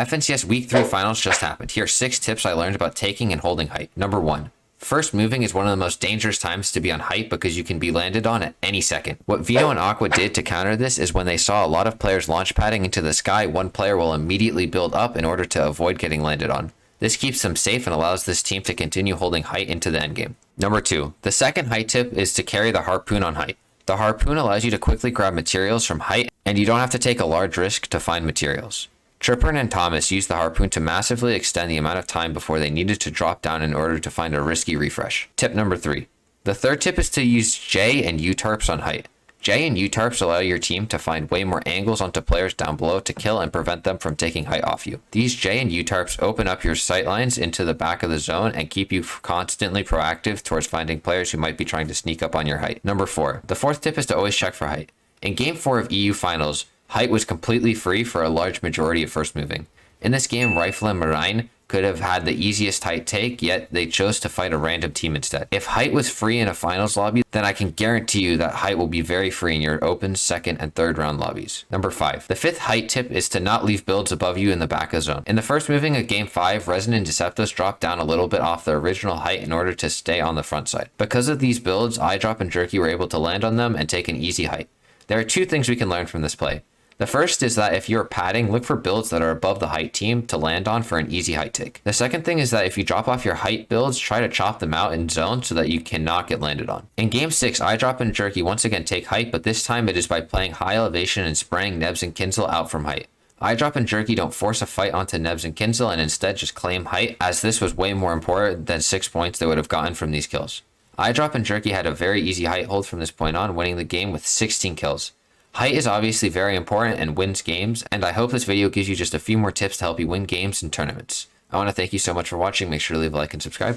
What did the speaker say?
FNCS Week 3 Finals just happened. Here are 6 tips I learned about taking and holding height. Number 1. First moving is one of the most dangerous times to be on height because you can be landed on at any second. What Vito and Aqua did to counter this is when they saw a lot of players launch padding into the sky, one player will immediately build up in order to avoid getting landed on. This keeps them safe and allows this team to continue holding height into the endgame. Number 2. The second height tip is to carry the harpoon on height. The harpoon allows you to quickly grab materials from height, and you don't have to take a large risk to find materials. Trippern and Thomas used the harpoon to massively extend the amount of time before they needed to drop down in order to find a risky refresh. Tip number 3. The third tip is to use J and U tarps on height. J and U tarps allow your team to find way more angles onto players down below to kill and prevent them from taking height off you. These J and U tarps open up your sight lines into the back of the zone and keep you constantly proactive towards finding players who might be trying to sneak up on your height. Number 4. The fourth tip is to always check for height. In Game 4 of EU Finals, height was completely free for a large majority of first moving. In this game, Rifle and Marine could have had the easiest height take, yet they chose to fight a random team instead. If height was free in a finals lobby, then I can guarantee you that height will be very free in your open, second, and third round lobbies. Number 5. The fifth height tip is to not leave builds above you in the back of zone. In the first moving of Game 5, Resin and Deceptos dropped down a little bit off their original height in order to stay on the front side. Because of these builds, Eyedrop and Jerky were able to land on them and take an easy height. There are 2 things we can learn from this play. The first is that if you're padding, look for builds that are above the height team to land on for an easy height take. The second thing is that if you drop off your height builds, try to chop them out in zone so that you cannot get landed on. In Game 6, Eyedrop and Jerky once again take height, but this time it is by playing high elevation and spraying Nebs and Kinzel out from height. Eyedrop and Jerky don't force a fight onto Nebs and Kinzel and instead just claim height, as this was way more important than 6 points they would have gotten from these kills. Eyedrop and Jerky had a very easy height hold from this point on, winning the game with 16 kills. Height is obviously very important and wins games, and I hope this video gives you just a few more tips to help you win games and tournaments. I want to thank you so much for watching. Make sure to leave a like and subscribe.